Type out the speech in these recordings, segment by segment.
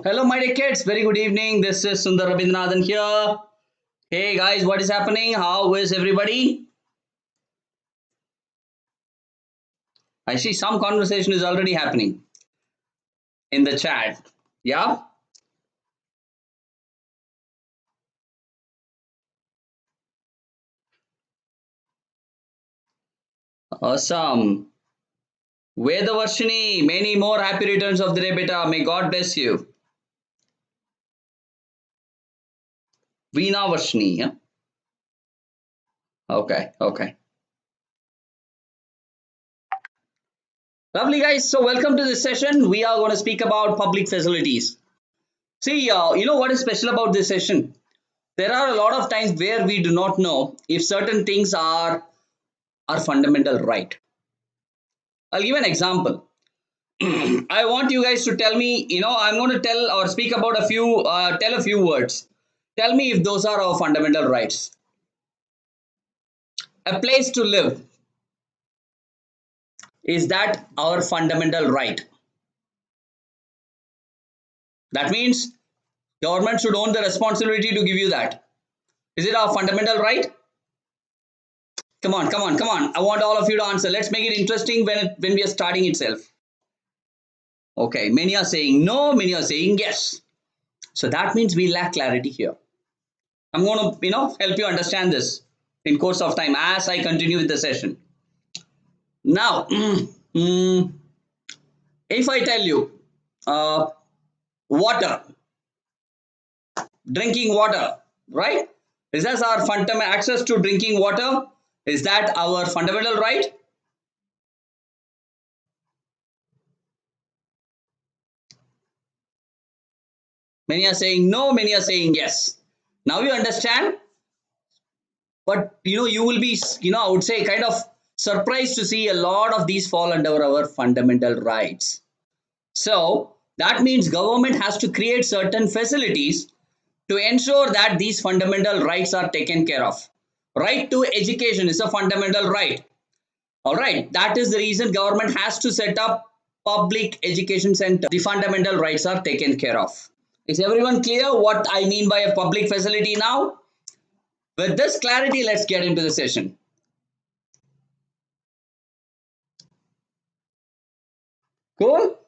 Hello, my dear kids. Very good evening. This is Sundar here. Hey, guys, what is happening? How is everybody? I see some conversation is already happening in the chat. Yeah, awesome. Vedavarshini, many more happy returns of the day, beta. May God bless you. Veena Varshini, yeah? Okay. Lovely, guys. So, welcome to this session. We are going to speak about public facilities. See, you know what is special about this session? There are a lot of times where we do not know if certain things are our fundamental right. I'll give an example. I want you guys to tell me, I'm going to tell or speak about tell a few words. Tell me if those are our fundamental rights. A place to live, is that our fundamental right? That means government should own the responsibility to give you that. Is it our fundamental right? Come on. I want all of you to answer. Let's make it interesting when we are starting itself. Okay, many are saying no, many are saying yes. So that means we lack clarity here. I'm going to, help you understand this in course of time as I continue with the session. Now, if I tell you water, drinking water, right? Is that our fundamental access to drinking water? Is that our fundamental right? Many are saying no, many are saying yes. Now you understand, but you will be, I would say kind of surprised to see a lot of these fall under our fundamental rights. So that means government has to create certain facilities to ensure that these fundamental rights are taken care of. Right to education is a fundamental right. All right, that is the reason government has to set up public education center. The fundamental rights are taken care of. Is everyone clear what I mean by a public facility now? With this clarity, let's get into the session. Cool?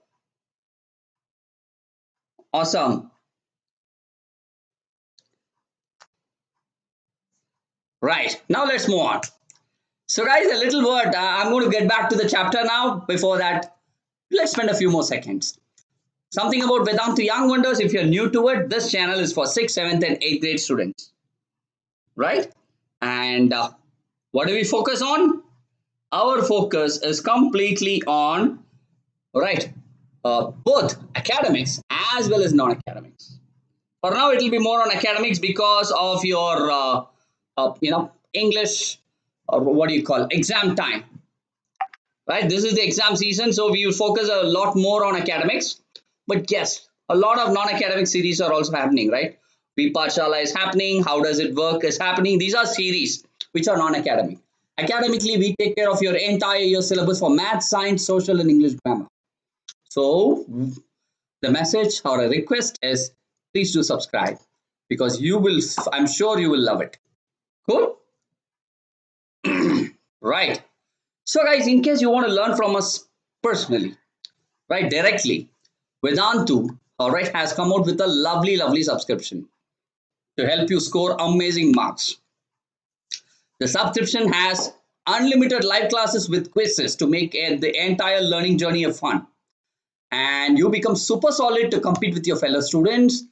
Awesome. Right, now let's move on. So guys, a little word, I'm going to get back to the chapter now. Before that, let's spend a few more seconds. Something about Vedantu Young Wonders. If you're new to it, this channel is for 6th, 7th and 8th grade students. Right? And what do we focus on? Our focus is completely on, right, both academics as well as non-academics. For now, it will be more on academics because of your, English, or what do you call, exam time. Right? This is the exam season, so we will focus a lot more on academics. But yes, a lot of non-academic series are also happening, right? Vipashala is happening. How does it work is happening. These are series which are non-academic. Academically, we take care of your entire year syllabus for math, science, social, and English grammar. So the message or a request is please do subscribe because I'm sure you will love it. Cool? Right. So guys, in case you want to learn from us personally, right, directly, Vedantu, all right, has come out with a lovely subscription to help you score amazing marks. The subscription has unlimited live classes with quizzes to make the entire learning journey a fun. And you become super solid to compete with your fellow students.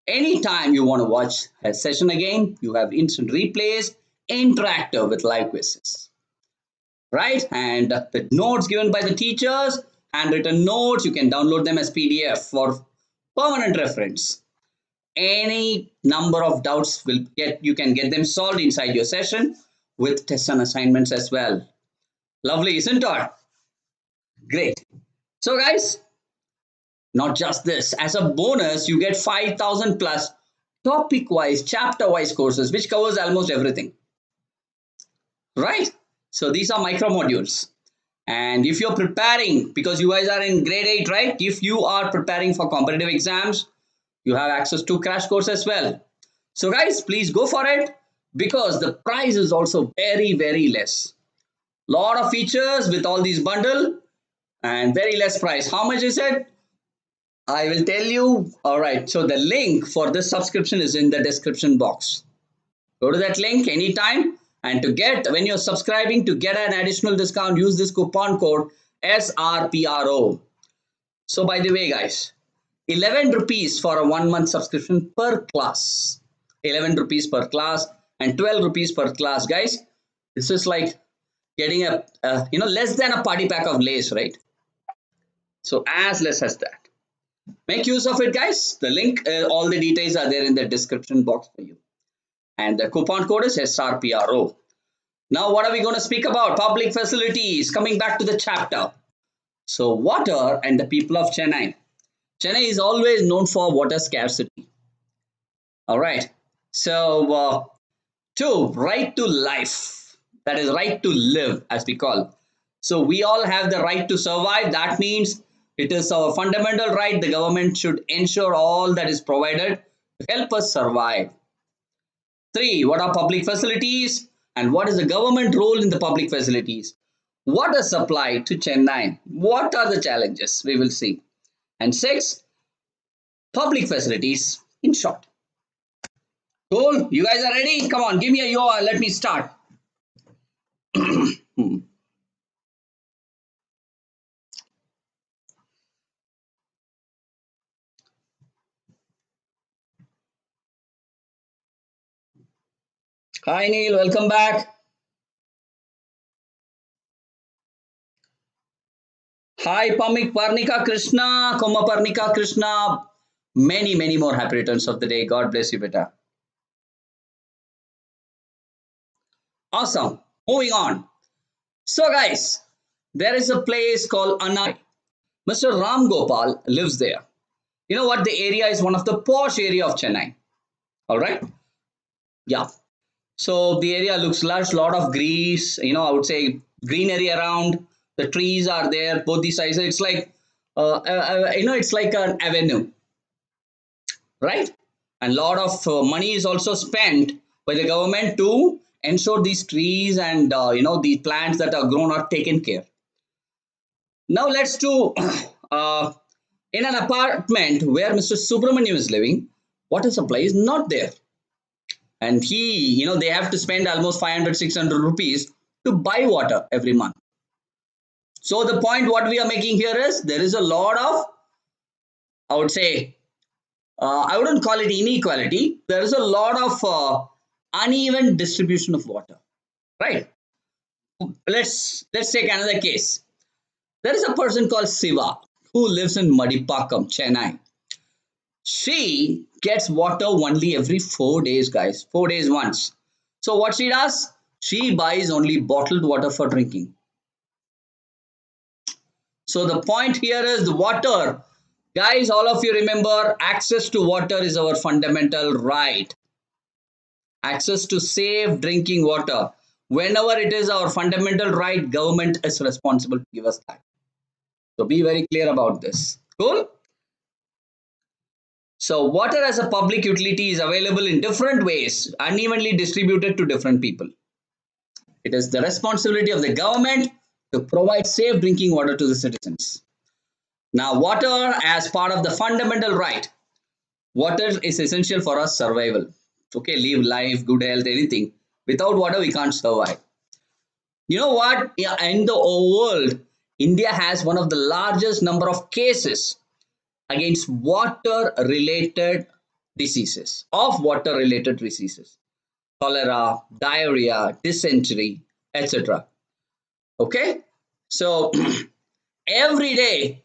Anytime you want to watch a session again, you have instant replays, interactive with live quizzes. Right? And the notes given by the teachers, handwritten notes, you can download them as PDF for permanent reference. Any number of doubts you can get them solved inside your session with tests and assignments as well. Lovely, isn't it? Great. So guys, not just this, as a bonus, you get 5,000 plus topic-wise, chapter-wise courses, which covers almost everything. Right? So these are micro modules. And if you're preparing, because you guys are in grade 8, right? If you are preparing for competitive exams, you have access to crash course as well. So guys, please go for it because the price is also very, very less. Lot of features with all these bundle and very less price. How much is it? I will tell you. All right. So the link for this subscription is in the description box. Go to that link anytime. And to get, when you're subscribing, to get an additional discount, use this coupon code SRPRO. So by the way, guys, 11 rupees for a 1 month subscription per class. 11 rupees per class and 12 rupees per class, guys. This is like getting a, less than a party pack of Lays, right? So as less as that. Make use of it, guys. The link, all the details are there in the description box for you. And the coupon code is SRPRO. Now, what are we going to speak about? Public facilities. Coming back to the chapter. So, water and the people of Chennai. Chennai is always known for water scarcity. All right. So, two, right to life. That is right to live, as we call. So, we all have the right to survive. That means it is our fundamental right. The government should ensure all that is provided to help us survive. 3. What are public facilities and what is the government role in the public facilities? Water supply to Chennai. What are the challenges? We will see. And 6. Public facilities in short. Cool. You guys are ready? Come on, give me a yo. Let me start. Hi Neil, welcome back. Hi Pamik Parnika Krishna, Koma Parnika Krishna. Many, many more happy returns of the day. God bless you, beta. Awesome. Moving on. So guys, there is a place called Anai. Mr. Ram Gopal lives there. You know what? The area is one of the posh area of Chennai. All right. Yeah. So the area looks lush, lot of greens, I would say greenery around. The trees are there, both the sides. It's like, it's like an avenue, right? And lot of money is also spent by the government to ensure these trees and, the plants that are grown are taken care. Now let's do, in an apartment where Mr. Subramaniam is living, water supply is not there. And they have to spend almost 500-600 rupees to buy water every month. So the point what we are making here is there is a lot of, I would say, I wouldn't call it inequality. There is a lot of uneven distribution of water, right? Let's take another case. There is a person called Siva who lives in Madipakam, Chennai. She gets water only every 4 days, guys. 4 days once. So what she does? She buys only bottled water for drinking. So the point here is the water. Guys, all of you remember, access to water is our fundamental right. Access to safe drinking water. Whenever it is our fundamental right, government is responsible to give us that. So be very clear about this. Cool? So water as a public utility is available in different ways, unevenly distributed to different people. It is the responsibility of the government to provide safe drinking water to the citizens. Now, water as part of the fundamental right. Water is essential for our survival. Okay, live life, good health, anything. Without water, we can't survive. You know what? In the world, India has one of the largest number of cases against water-related diseases, cholera, diarrhea, dysentery, etc. Okay, so every day,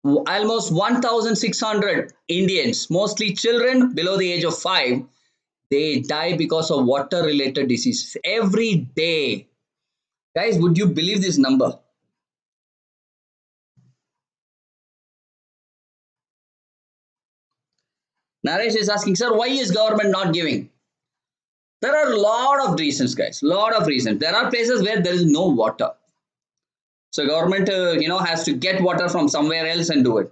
almost 1,600 Indians, mostly children below the age of 5, they die because of water-related diseases every day. Guys, would you believe this number? Naresh is asking, sir, why is government not giving? There are a lot of reasons, guys. Lot of reasons. There are places where there is no water. So government, has to get water from somewhere else and do it.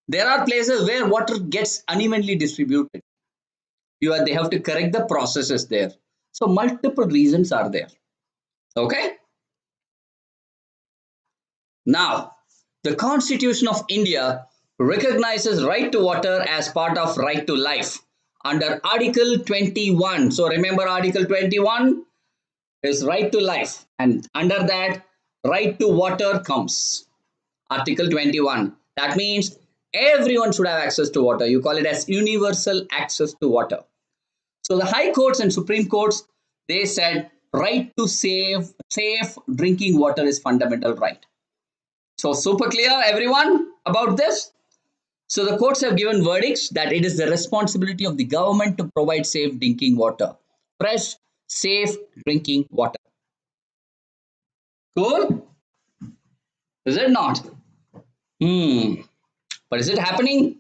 There are places where water gets unevenly distributed. They have to correct the processes there. So multiple reasons are there. Okay. Now, the Constitution of India recognizes right to water as part of right to life under Article 21. So remember Article 21 is right to life, and under that right to water comes Article 21. That means everyone should have access to water. You call it as universal access to water. So the high courts and Supreme Courts, they said right to safe drinking water is fundamental right. So super clear everyone about this? So the courts have given verdicts that it is the responsibility of the government to provide safe drinking water. Fresh, safe drinking water. Cool? Is it not? But is it happening?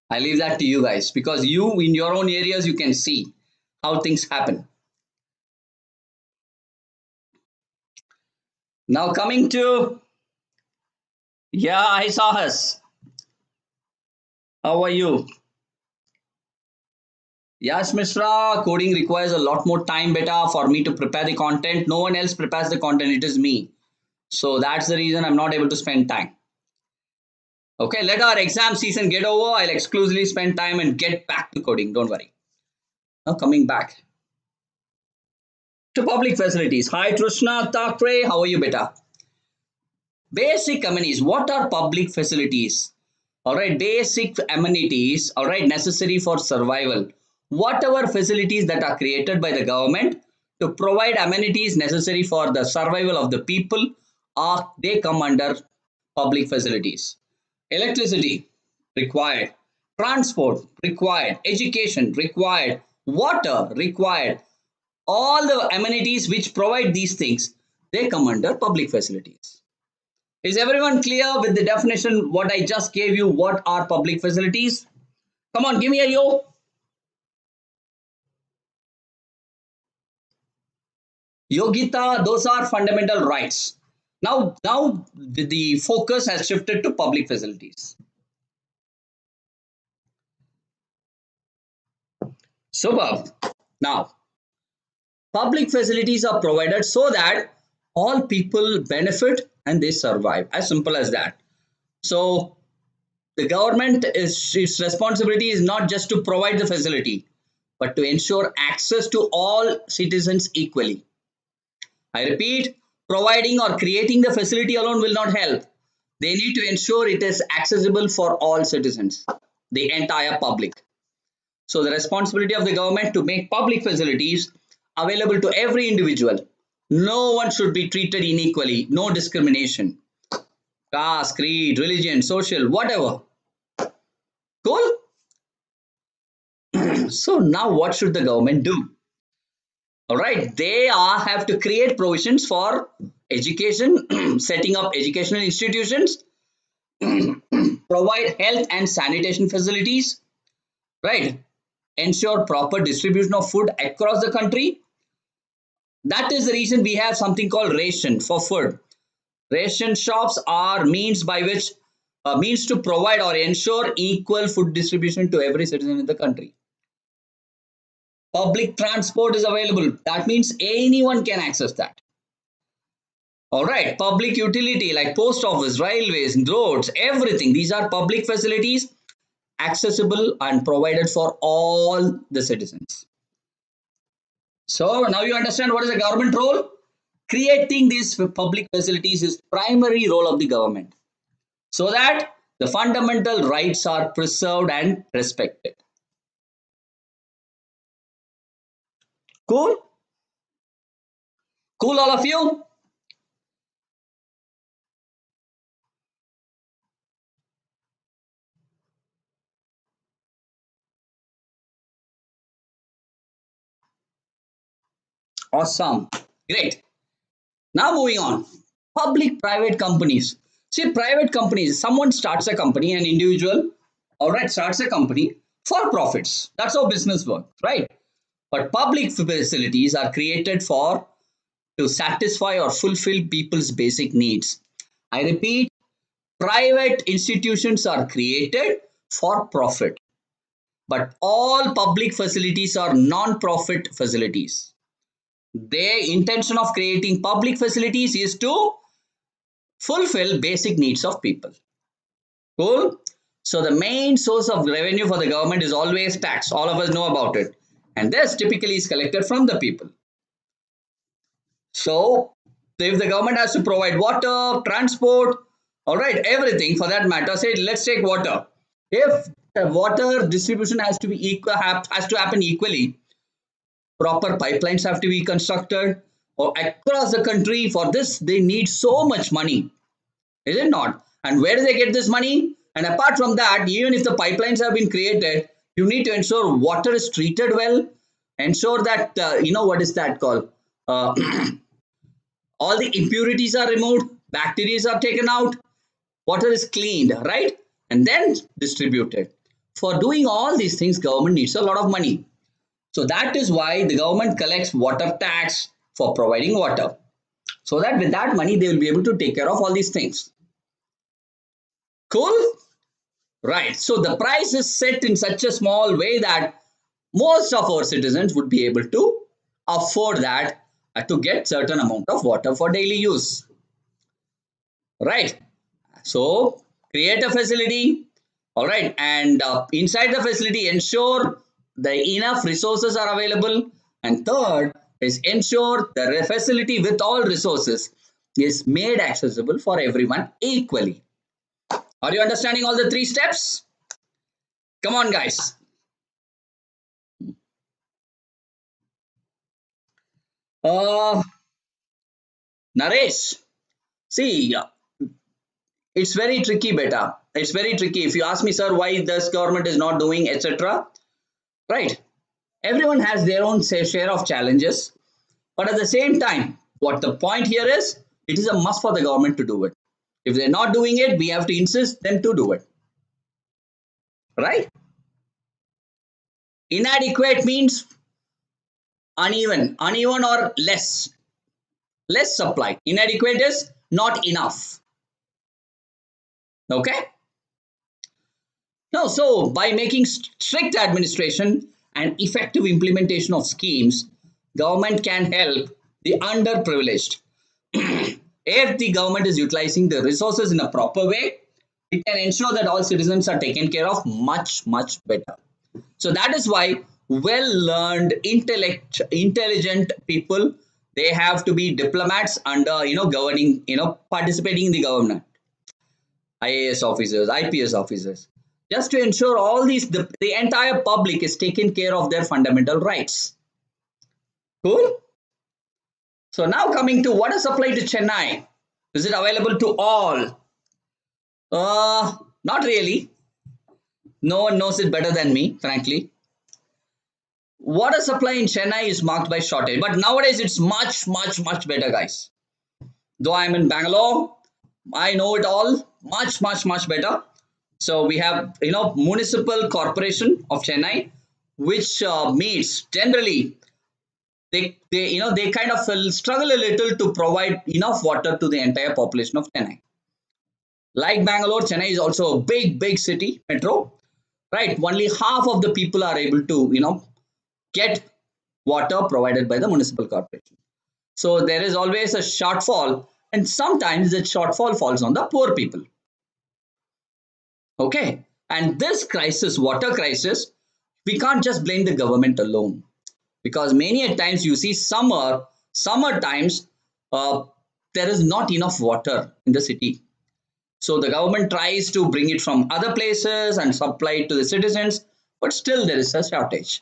I leave that to you guys, because you in your own areas, you can see how things happen. Now coming to, I saw us. How are you? Yes, Mishra, coding requires a lot more time beta for me to prepare the content. No one else prepares the content, it is me. So that's the reason I'm not able to spend time. Okay, let our exam season get over. I'll exclusively spend time and get back to coding. Don't worry. Now coming back to public facilities. Hi, Trishna Thakre. How are you, beta? Basic amenities. What are public facilities? All right, basic amenities, all right, necessary for survival. Whatever facilities that are created by the government to provide amenities necessary for the survival of the people, they come under public facilities. Electricity required, transport required, education required, water required. All the amenities which provide these things, they come under public facilities. Is everyone clear with the definition what I just gave you? What are public facilities? Come on, give me a yo. Yogita, those are fundamental rights. Now the focus has shifted to public facilities. Superb. Now, public facilities are provided so that all people benefit and they survive. As simple as that. So, the government its responsibility is not just to provide the facility, but to ensure access to all citizens equally. I repeat, providing or creating the facility alone will not help. They need to ensure it is accessible for all citizens, the entire public. So the responsibility of the government to make public facilities available to every individual. No one should be treated unequally, no discrimination. Caste, creed, religion, social, whatever. Cool? So now what should the government do? All right, they have to create provisions for education, setting up educational institutions, provide health and sanitation facilities, right? Ensure proper distribution of food across the country. That is the reason we have something called ration for food. Ration shops are means by which means to provide or ensure equal food distribution to every citizen in the country. Public transport is available. That means anyone can access that. All right, public utility like post office, railways, roads, everything. These are public facilities accessible and provided for all the citizens. So now you understand what is the government role? Creating these public facilities is primary role of the government so that the fundamental rights are preserved and respected. Cool? Cool, all of you? Awesome. Great. Now moving on. Public-private companies. See, private companies, someone starts a company, an individual, all right, starts a company for profits. That's how business works, right? But public facilities are created to satisfy or fulfill people's basic needs. I repeat, private institutions are created for profit, but all public facilities are non-profit facilities. Their intention of creating public facilities is to fulfill basic needs of people. Cool? So the main source of revenue for the government is always tax. All of us know about it. And this typically is collected from the people. So if the government has to provide water, transport, all right, everything for that matter, say let's take water. If the water distribution has to be equal, has to happen equally, proper pipelines have to be constructed or across the country. For this, they need so much money, is it not? And where do they get this money? And apart from that, even if the pipelines have been created, you need to ensure water is treated well, ensure that what is that called? All the impurities are removed, bacteria are taken out, water is cleaned, right? And then distributed. For doing all these things, government needs a lot of money. So that is why the government collects water tax for providing water. So that with that money, they will be able to take care of all these things. Cool? Right. So the price is set in such a small way that most of our citizens would be able to afford that to get certain amount of water for daily use. Right. So create a facility. All right. And inside the facility, ensure the enough resources are available. And third is ensure the facility with all resources is made accessible for everyone equally. Are you understanding all the 3 steps? Come on, guys. Naresh, see, it's very tricky, beta. It's very tricky. If you ask me, sir, why this government is not doing, etc. Right. Everyone has their own share of challenges. But at the same time, what the point here is, it is a must for the government to do it. If they're not doing it, we have to insist them to do it. Right? Inadequate means uneven or less supply. Inadequate is not enough. Okay. Now, so by making strict administration and effective implementation of schemes, government can help the underprivileged. If the government is utilizing the resources in a proper way, it can ensure that all citizens are taken care of much better. So that is why well-learned, intelligent people, they have to be diplomats under, governing, participating in the government. IAS officers, IPS officers, just to ensure all these, the entire public is taken care of their fundamental rights. Cool? So now coming to water supply to Chennai. Is it available to all? Not really. No one knows it better than me, frankly. Water supply in Chennai is marked by shortage, but nowadays it's much better, guys. Though I'm in Bangalore, I know it all much better. So we have, Municipal Corporation of Chennai, which meets generally. They kind of struggle a little to provide enough water to the entire population of Chennai. Like Bangalore, Chennai is also a big city, metro, right? Only half of the people are able to, get water provided by the municipal corporation. So there is always a shortfall, and sometimes the shortfall falls on the poor people. Okay. And this crisis, water crisis, we can't just blame the government alone, because many a times you see summer times, there is not enough water in the city. So the government tries to bring it from other places and supply it to the citizens, but still there is a shortage.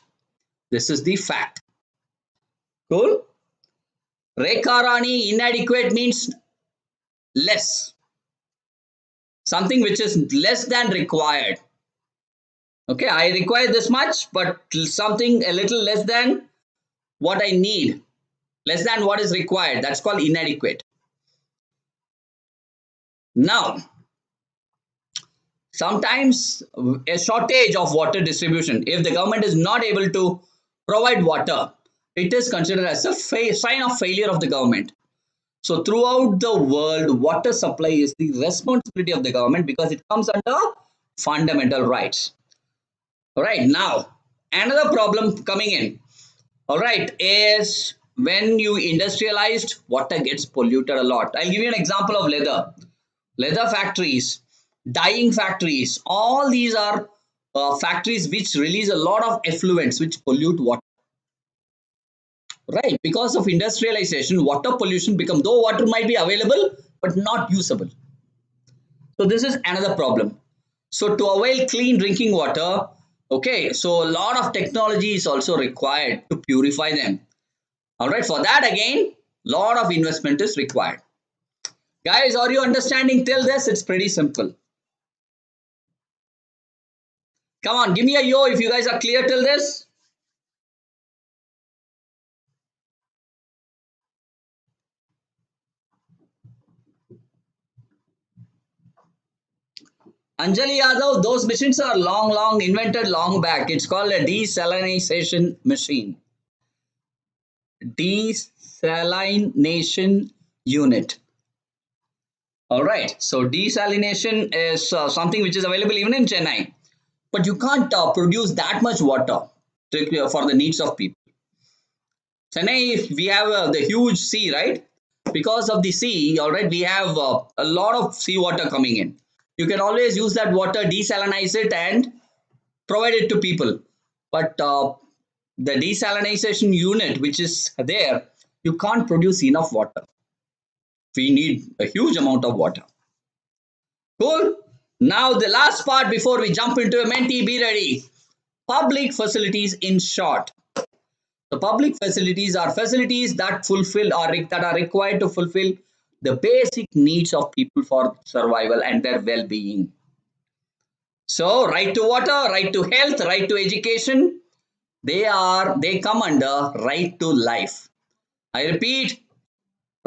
This is the fact. Cool? Rekarani, inadequate means less. Something which is less than required. Okay, I require this much, but something a little less than what I need, less than what is required. That's called inadequate. Now, sometimes a shortage of water distribution, if the government is not able to provide water, it is considered as a sign of failure of the government. So throughout the world, water supply is the responsibility of the government because it comes under fundamental rights. All right, now another problem coming in, all right, is when you industrialized, water gets polluted a lot. I'll give you an example of leather factories, dyeing factories. All these are factories which release a lot of effluents which pollute water. Right, because of industrialization, water pollution become, though water might be available but not usable. So this is another problem. So to avail clean drinking water, okay, so a lot of technology is also required to purify them. All right, for that again, lot of investment is required. Guys, are you understanding till this? It's pretty simple. Come on, give me a yo if you guys are clear till this. Anjali Yadav, those machines are long invented long back. It's called a desalination machine. Desalination unit. All right. So desalination is something which is available even in Chennai, but you can't produce that much water for the needs of people. Chennai, we have the huge sea, right? Because of the sea, all right, we have a lot of seawater coming in. You can always use that water, desalinize it, and provide it to people. But the desalination unit, which is there, you can't produce enough water. We need a huge amount of water. Cool. Now the last part before we jump into a Mentee, be ready. Public facilities in short. The public facilities are facilities that that are required to fulfill the basic needs of people for survival and their well-being. So right to water, right to health, right to education, they come under right to life. I repeat,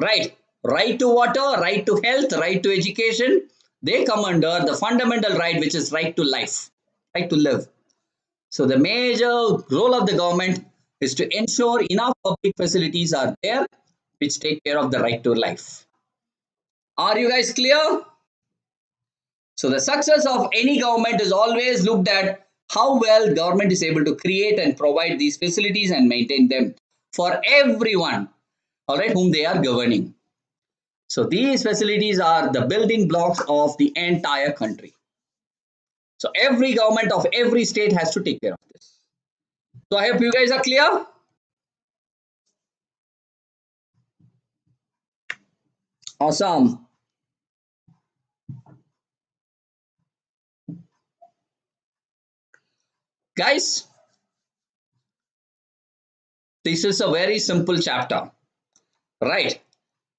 right to water, right to health, right to education, they come under the fundamental right, which is right to life, right to live. So the major role of the government is to ensure enough public facilities are there which take care of the right to life. Are you guys clear? So the success of any government is always looked at how well government is able to create and provide these facilities and maintain them for everyone, all right, whom they are governing. So these facilities are the building blocks of the entire country. So every government of every state has to take care of this. So I hope you guys are clear. Awesome. Guys, this is a very simple chapter, right?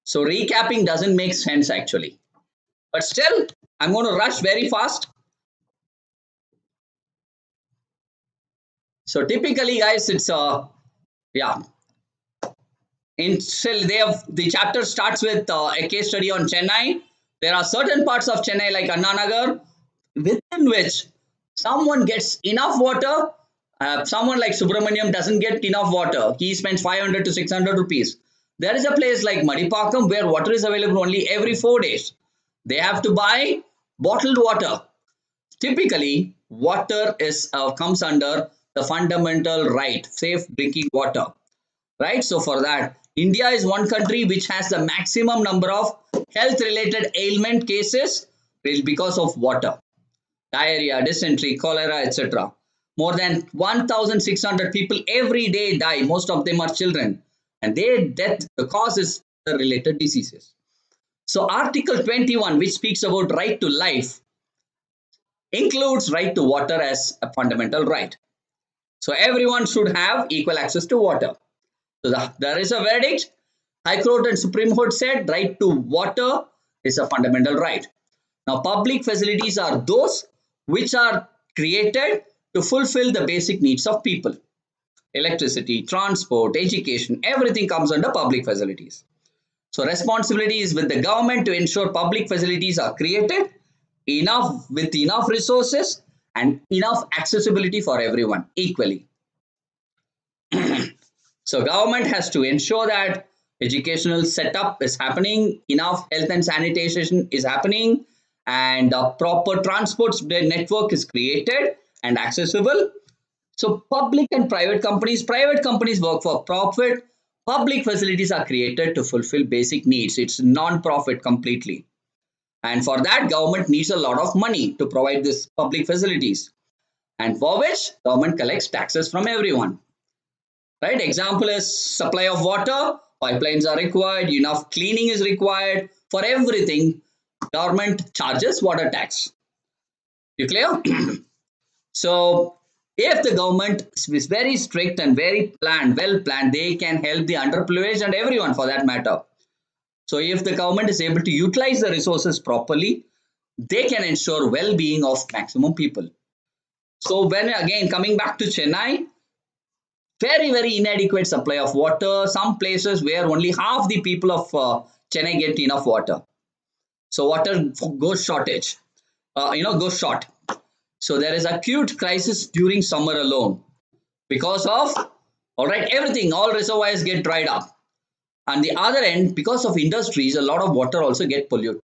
So recapping doesn't make sense actually, but still I'm going to rush very fast. So typically guys, it's yeah, in still the chapter starts with a case study on Chennai. There are certain parts of Chennai like Annanagar within which someone gets enough water. Someone like Subramaniam doesn't get enough water. He spends 500 to 600 rupees. There is a place like Madipakam where water is available only every 4 days. They have to buy bottled water. Typically, water is comes under the fundamental right, safe drinking water. Right? So for that, India is one country which has the maximum number of health-related ailment cases because of water. Diarrhea, dysentery, cholera, etc. More than 1,600 people every day die. Most of them are children. And their death, the cause is the related diseases. So Article 21, which speaks about right to life, includes right to water as a fundamental right. So everyone should have equal access to water. So there is a verdict. High Court and Supreme Court said right to water is a fundamental right. Now, public facilities are those which are created to fulfill the basic needs of people. Electricity, transport, education, everything comes under public facilities. So responsibility is with the government to ensure public facilities are created with enough resources and enough accessibility for everyone equally. So government has to ensure that educational setup is happening, enough health and sanitation is happening, and a proper transport network is created and accessible. So public and private companies work for profit. Public facilities are created to fulfill basic needs. It's non-profit completely. And for that, government needs a lot of money to provide these public facilities. And for which government collects taxes from everyone. Right? Example is supply of water, pipelines are required, enough cleaning is required. For everything, government charges water tax. You clear? So if the government is very strict and very well planned, they can help the underprivileged and everyone for that matter. So if the government is able to utilize the resources properly, they can ensure well-being of maximum people. So when again coming back to Chennai, very inadequate supply of water. Some places where only half the people of Chennai get enough water. So water goes shortage. Goes short. So there is acute crisis during summer alone because of everything. All reservoirs get dried up. On the other end, because of industries, a lot of water also get polluted.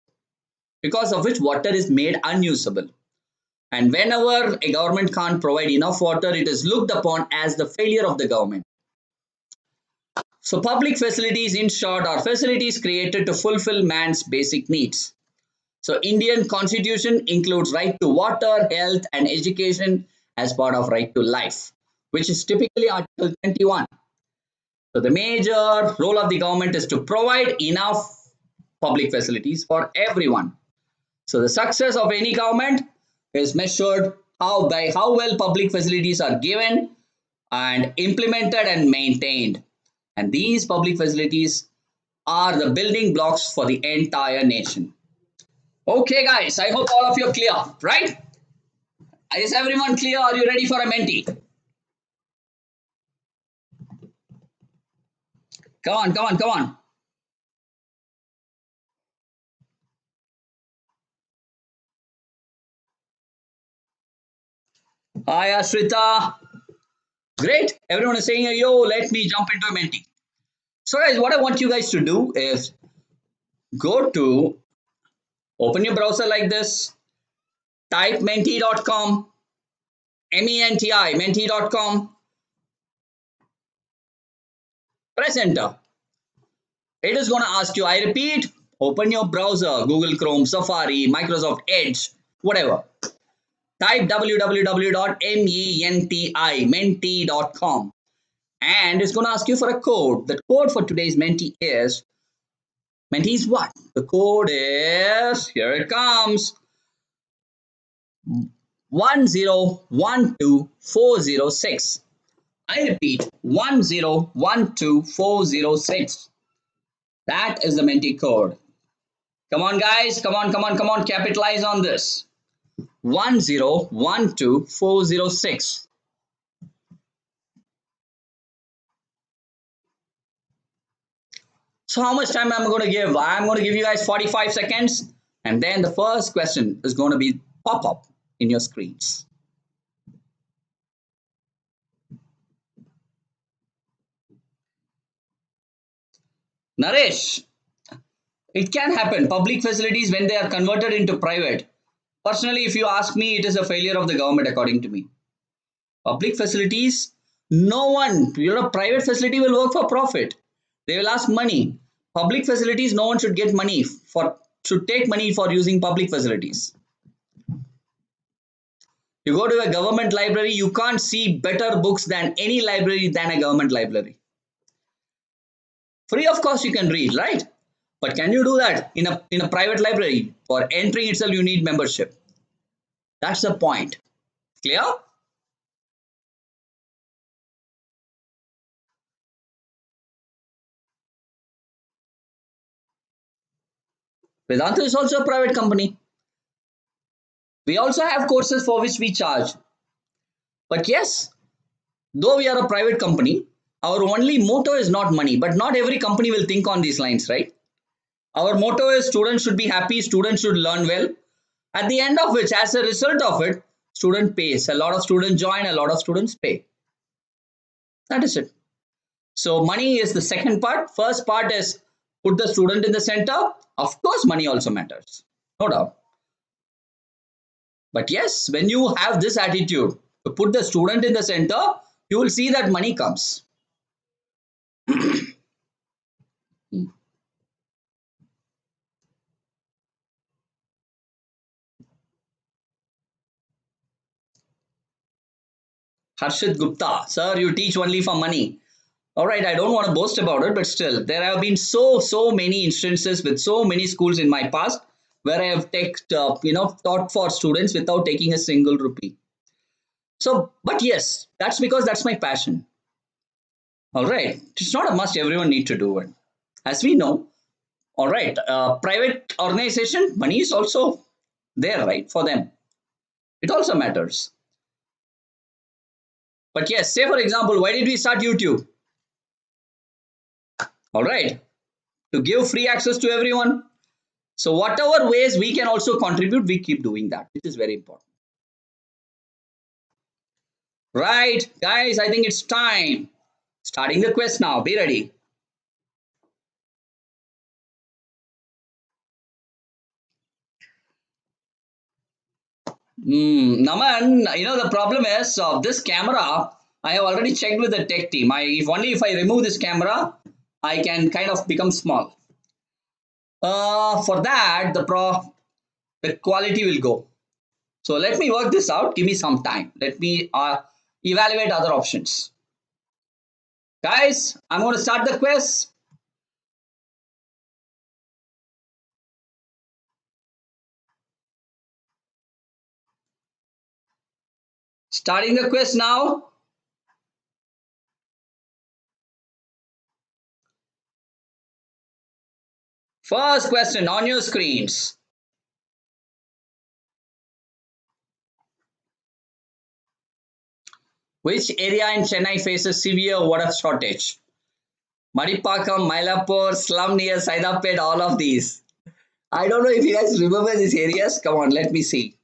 Because of which water is made unusable. And whenever a government can't provide enough water, it is looked upon as the failure of the government. So public facilities, in short, are facilities created to fulfill man's basic needs. So Indian Constitution includes right to water, health and education as part of right to life, which is typically Article 21. So the major role of the government is to provide enough public facilities for everyone. So the success of any government is measured by how well public facilities are given and implemented and maintained. And these public facilities are the building blocks for the entire nation. Okay, guys, I hope all of you are clear, right? Is everyone clear? Are you ready for a Mentee? Come on, come on, come on. Hi, Ashrita. Great. Everyone is saying, yo, let me jump into a Mentee. So, guys, what I want you guys to do is open your browser like this, type mentee.com, MENTI, mentee.com, press enter. It is going to ask you, I repeat, open your browser, Google Chrome, Safari, Microsoft Edge, whatever. Type mentee.com and it's going to ask you for a code. The code for today's Mentee is what? The code is, here it comes, 1012406. I repeat, 1012406. That is the Mentee code. Come on, guys. Come on. Capitalize on this. 1012406. So how much time I'm going to give? I'm going to give you guys 45 seconds. And then the first question is going to be pop up in your screens. Naresh, it can happen. Public facilities, when they are converted into private. Personally, if you ask me, it is a failure of the government, according to me. Public facilities, no one, private facility will work for profit. They will ask money. Public facilities, no one should get money should take money for using public facilities. You go to a government library, you can't see better books than any library than a government library. Free of cost you can read, right? But can you do that in a private library? For entering itself, you need membership. That's the point. Clear? Vedantu is also a private company. We also have courses for which we charge. But yes, though we are a private company, our only motto is not money. But not every company will think on these lines, right? Our motto is students should be happy, students should learn well. At the end of which, as a result of it, student pays. A lot of students join, a lot of students pay. That is it. So money is the second part. First part is put the student in the center. Of course, money also matters, no doubt. But yes, when you have this attitude to put the student in the center, you will see that money comes. Harshit Gupta, sir, you teach only for money. All right, I don't want to boast about it, but still, there have been so many instances with so many schools in my past where I have taught for students without taking a single rupee. So, but yes, that's because that's my passion. All right, it's not a must. Everyone need to do it, as we know. All right, private organization money is also there, right, for them. It also matters. But yes, say for example, why did we start YouTube? All right, to give free access to everyone. So whatever ways we can also contribute, we keep doing that. It is very important. Right, guys, I think it's time. Starting the quest now. Be ready. Naman, the problem is this camera. I have already checked with the tech team. If I remove this camera, I can kind of become small. For that, the quality will go. So let me work this out. Give me some time. Let me evaluate other options. Guys, I'm going to start the quiz. Starting the quiz now. First question on your screens. Which area in Chennai faces severe water shortage? Madipakam, Mylapore, slum near Saidapet, all of these. I don't know if you guys remember these areas. Come on, let me see.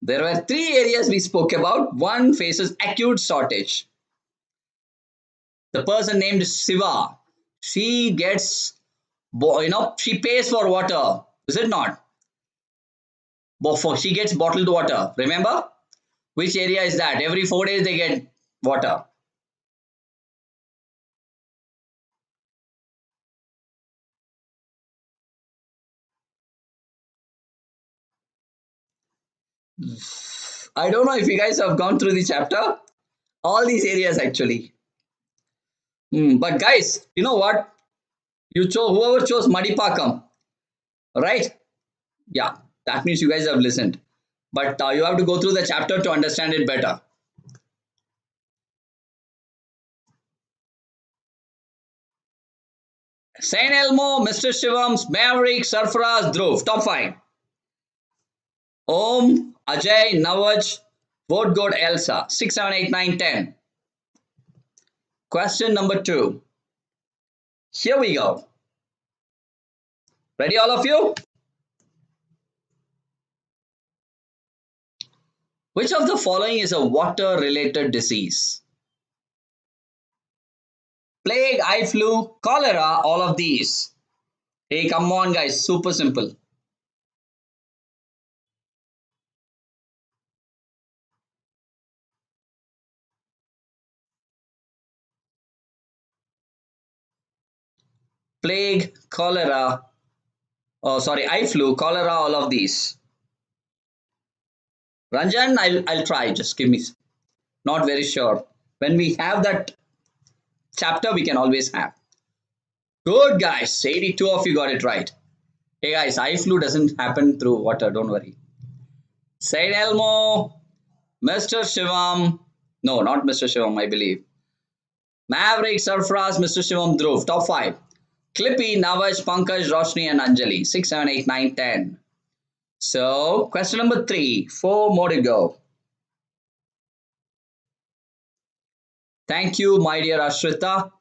There were three areas we spoke about. One faces acute shortage. The person named Siva, she gets, she pays for water. Is it not? She gets bottled water. Remember? Which area is that? Every 4 days they get water. I don't know if you guys have gone through the chapter. All these areas actually. But guys, you know what? Whoever chose Madipakam, right? Yeah, that means you guys have listened. But you have to go through the chapter to understand it better. Saint Elmo, Mr. Shivams, Maverick, Sarfaraz, Dhruv. Top 5. Om, Ajay, Navaj, Vote God, Elsa. 6, 7, 8, 9, 10. Question number 2. Here we go. Ready, all of you? Which of the following is a water-related disease? Plague, eye flu, cholera, all of these. Hey, come on, guys. Super simple. Plague, cholera, eye flu, cholera, all of these. Ranjan, I'll try. Just give me. Not very sure. When we have that chapter, we can always have. Good, guys. 82 of you got it right. Hey, guys, eye flu doesn't happen through water. Don't worry. Saint Elmo, Mr. Shivam. No, not Mr. Shivam, I believe. Maverick, Sarfraz, Mr. Shivam, Dhruv. Top 5. Clippy, Navaj, Pankaj, Roshni, and Anjali. 6, 7, 8, 9, 10. So, question number 3. 4 more to go. Thank you, my dear Ashrita.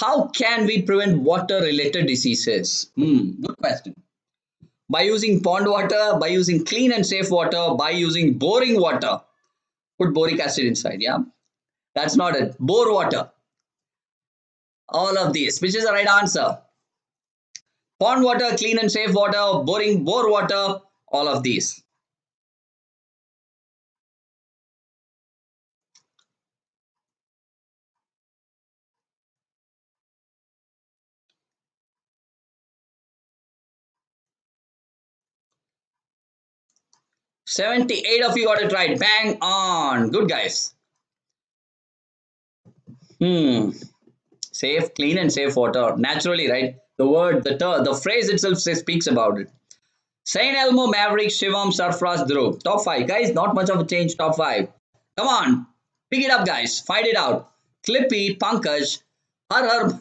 How can we prevent water-related diseases? Good question. By using pond water, by using clean and safe water, by using boring water. Put boric acid inside, yeah. That's not it. Bore water. All of these. Which is the right answer? Pond water, clean and safe water, bore water, all of these. "78 of you got it right. Bang on. Good guys. Safe, clean and safe water. Naturally, right? The phrase itself speaks about it. Saint Elmo, Maverick, Shivam, Sarfraz, Dhruv. Top 5. Guys, not much of a change. Top 5. Come on. Pick it up, guys. Fight it out. Clippy, Pankaj, Har,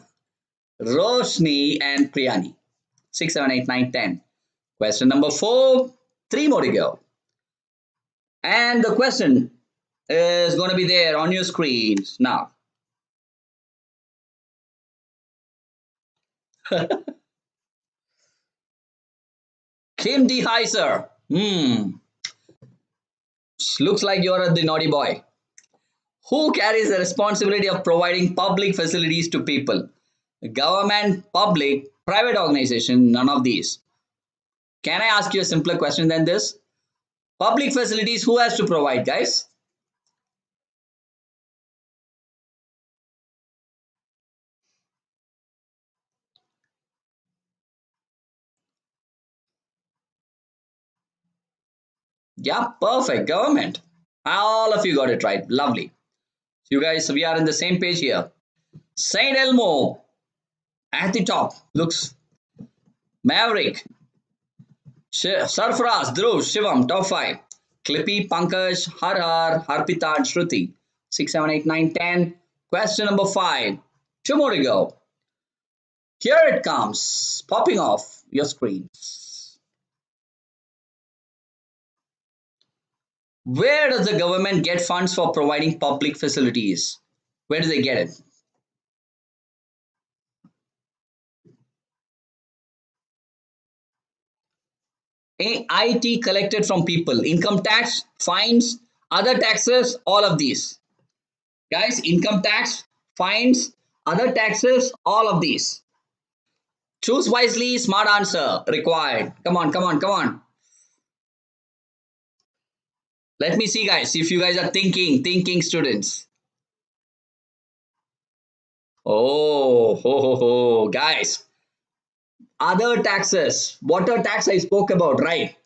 Roshni, and Priyani. 6, 7, 8, 9, 10. Question number 4. 3 more to go. And the question is going to be there on your screens now. Kim D. Heiser. Looks like you're the naughty boy. Who carries the responsibility of providing public facilities to people? Government, public, private organization, none of these. Can I ask you a simpler question than this? Public facilities, who has to provide, guys? Yeah, perfect. Government. All of you got it right. Lovely. You guys, we are in the same page here. Saint Elmo at the top. Looks Maverick. Sarfraz, Dhruv, Shivam, top 5. Clippy, Pankaj, Har, Harpita, and Shruti. 6, 7, 8, 9, 10. Question number 5. 2 more to go. Here it comes. Popping off your screens. Where does the government get funds for providing public facilities? Where do they get it? IT collected from people. Income tax, fines, other taxes, all of these. Guys, income tax, fines, other taxes, all of these. Choose wisely, smart answer required. Come on, come on, come on. Let me see, guys, if you guys are thinking students. Oh, guys. Other taxes, water tax I spoke about, right?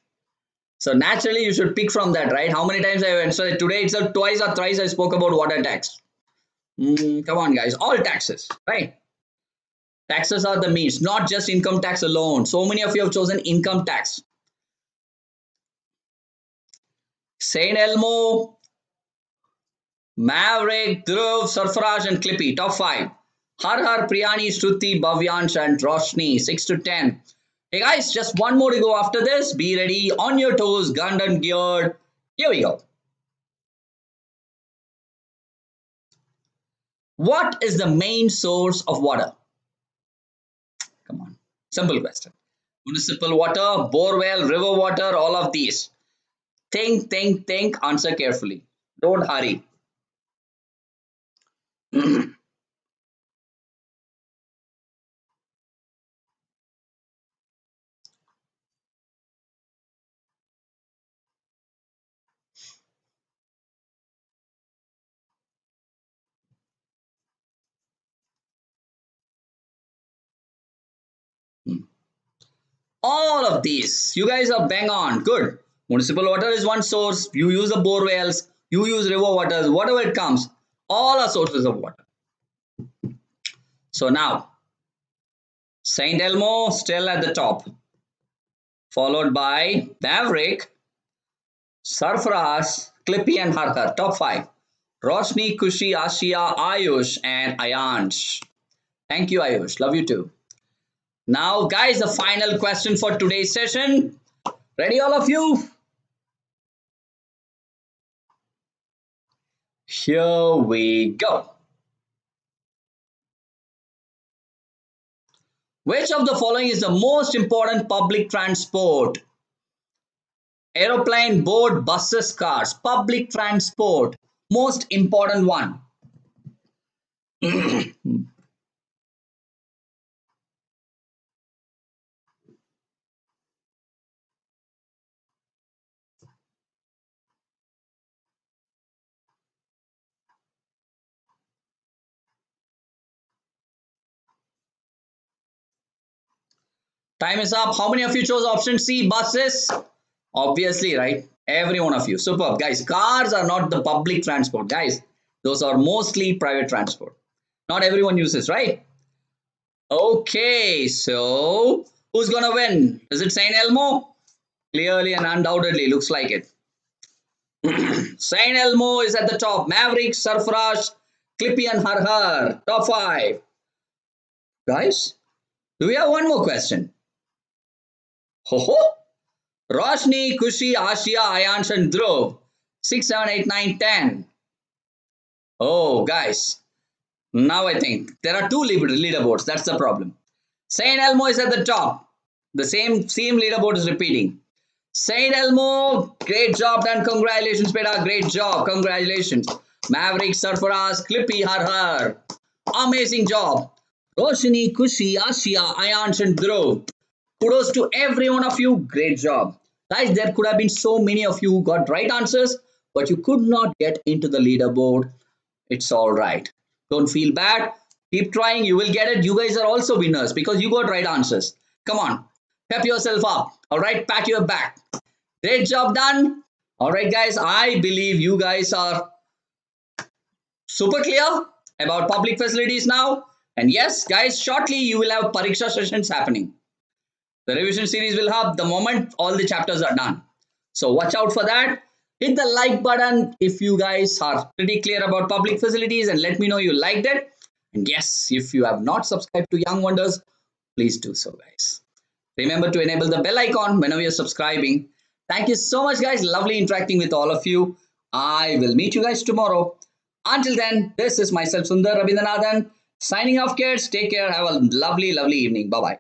So naturally you should pick from that, right? How many times I went? So today it's twice or thrice I spoke about water tax. Come on, guys, all taxes, right? Taxes are the means, not just income tax alone. So many of you have chosen income tax. Saint Elmo, Maverick, Dhruv, Sarfaraj, and Clippy, top 5. Har, Priyani, Shruti, Bhavyansh, and Roshni, 6 to 10. Hey guys, just one more to go after this. Be ready, on your toes, gunned and geared. Here we go. What is the main source of water? Come on, simple question. Municipal water, borewell, river water, all of these. Think, answer carefully. Don't hurry. All of these. You guys are bang on. Good. Municipal water is one source. You use the bore wells. You use river waters. Whatever it comes. All are sources of water. So now, Saint Elmo still at the top. Followed by Maverick, Sarfaraz, Clippy and Harkar. Top 5. Roshni, Kushi, Ashia, Ayush and Ayansh. Thank you, Ayush. Love you too. Now, guys, the final question for today's session. Ready, all of you? Here we go. Which of the following is the most important public transport? Aeroplane, boat, buses, cars. Public transport. Most important one. Time is up. How many of you chose option C, buses? Obviously, right? Every one of you. Superb, guys. Cars are not the public transport, guys. Those are mostly private transport. Not everyone uses, right? Okay, so who's gonna win? Is it Saint Elmo? Clearly and undoubtedly, looks like it. Saint Elmo is at the top. Maverick, Surfrush, Clippy, and Har Har. Top 5. Guys, do we have one more question? Ho ho! Roshni, Kushi, Ashia, Ayansh, and Dhruv. 6, 7, 8, 9, 10. Oh, guys. Now I think there are two leaderboards. That's the problem. Saint Elmo is at the top. The same leaderboard is repeating. Saint Elmo, great job done. Congratulations, beta. Great job. Congratulations. Maverick, Sarfaraz, Clippy, Har Har. Amazing job. Roshini, Kushi, Ashia, Ayansh, and Dhruv. Kudos to every one of you. Great job. Guys, there could have been so many of you who got right answers, but you could not get into the leaderboard. It's all right. Don't feel bad. Keep trying. You will get it. You guys are also winners because you got right answers. Come on. Pep yourself up. All right. Pat your back. Great job done. All right, guys. I believe you guys are super clear about public facilities now. And yes, guys, shortly you will have Pariksha sessions happening. The revision series will have the moment all the chapters are done. So watch out for that. Hit the like button if you guys are pretty clear about public facilities and let me know you liked it. And yes, if you have not subscribed to Young Wonders, please do so, guys. Remember to enable the bell icon whenever you're subscribing. Thank you so much, guys. Lovely interacting with all of you. I will meet you guys tomorrow. Until then, this is myself, Sundar Rabindranath, signing off, kids. Take care. Have a lovely, lovely evening. Bye-bye.